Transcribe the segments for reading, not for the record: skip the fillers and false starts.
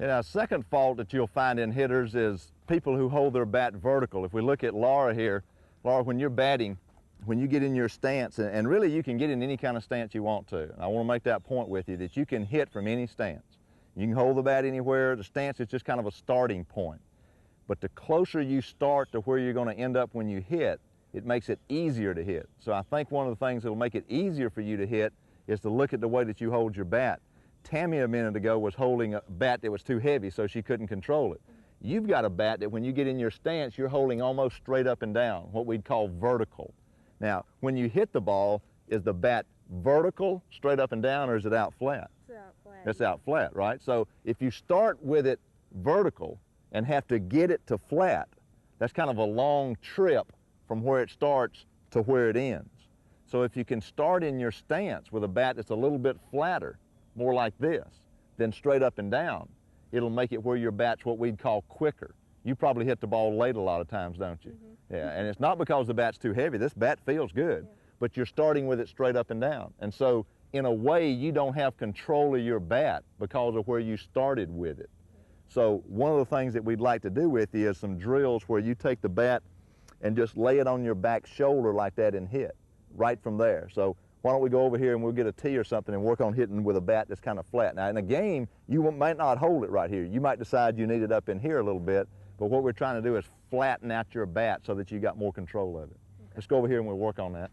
And our second fault that you'll find in hitters is people who hold their bat vertical. If we look at Laura here, Laura, when you're batting, when you get in your stance, and really you can get in any kind of stance you want to. And I want to make that point with you, that you can hit from any stance. You can hold the bat anywhere. The stance is just kind of a starting point. But the closer you start to where you're going to end up when you hit, it makes it easier to hit. So I think one of the things that will make it easier for you to hit is to look at the way that you hold your bat. Tammy a minute ago was holding a bat that was too heavy, so she couldn't control it. You've got a bat that when you get in your stance, you're holding almost straight up and down, what we'd call vertical. Now, when you hit the ball, is the bat vertical, straight up and down, or is it out flat? It's out flat. It's out flat, right? So if you start with it vertical and have to get it to flat, that's kind of a long trip from where it starts to where it ends. So if you can start in your stance with a bat that's a little bit flatter, more like this, then straight up and down, it'll make it where your bat's what we'd call quicker. You probably hit the ball late a lot of times, don't you? Mm-hmm. Yeah, and it's not because the bat's too heavy. This bat feels good, but you're starting with it straight up and down. And so, in a way, you don't have control of your bat because of where you started with it. So one of the things that we'd like to do with you is some drills where you take the bat and just lay it on your back shoulder like that and hit right from there. So why don't we go over here and we'll get a tee or something and work on hitting with a bat that's kind of flat. Now in a game, you might not hold it right here. You might decide you need it up in here a little bit, but what we're trying to do is flatten out your bat so that you got more control of it. Okay. Let's go over here and we'll work on that.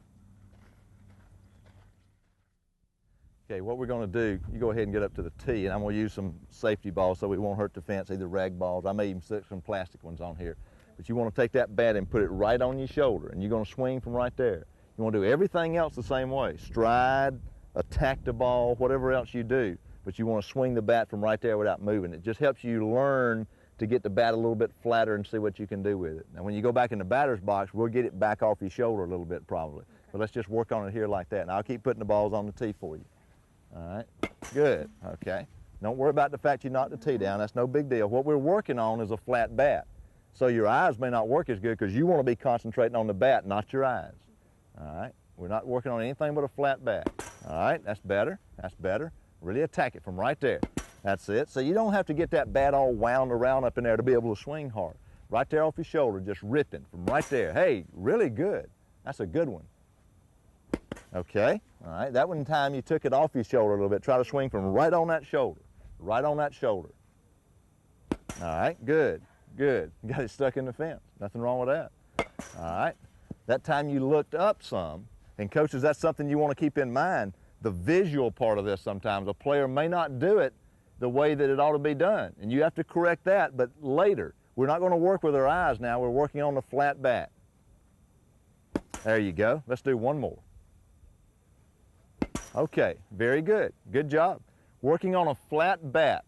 Okay, what we're going to do, you go ahead and get up to the tee, and I'm going to use some safety balls so it won't hurt the fence, either rag balls. I may even stick some plastic ones on here. But you want to take that bat and put it right on your shoulder, and you're going to swing from right there. You want to do everything else the same way. Stride, attack the ball, whatever else you do. But you want to swing the bat from right there without moving. It just helps you learn to get the bat a little bit flatter and see what you can do with it. Now when you go back in the batter's box, we'll get it back off your shoulder a little bit probably. Okay. But let's just work on it here like that. And I'll keep putting the balls on the tee for you. All right, good, okay. Don't worry about the fact you knocked the tee down. That's no big deal. What we're working on is a flat bat. So your eyes may not work as good because you want to be concentrating on the bat, not your eyes. All right, we're not working on anything but a flat bat. All right, that's better, that's better. Really attack it from right there. That's it. So you don't have to get that bat all wound around up in there to be able to swing hard. Right there off your shoulder, just ripping from right there. Hey, really good. That's a good one. Okay, all right, that one time you took it off your shoulder a little bit. Try to swing from right on that shoulder, right on that shoulder. All right, good, good. You got it stuck in the fence. Nothing wrong with that. All right, that time you looked up some, and coaches, that's something you want to keep in mind. The visual part of this sometimes, a player may not do it the way that it ought to be done, and you have to correct that, but later. We're not going to work with our eyes now, we're working on the flat bat. There you go, let's do one more. Okay, very good. Good job. Working on a flat bat.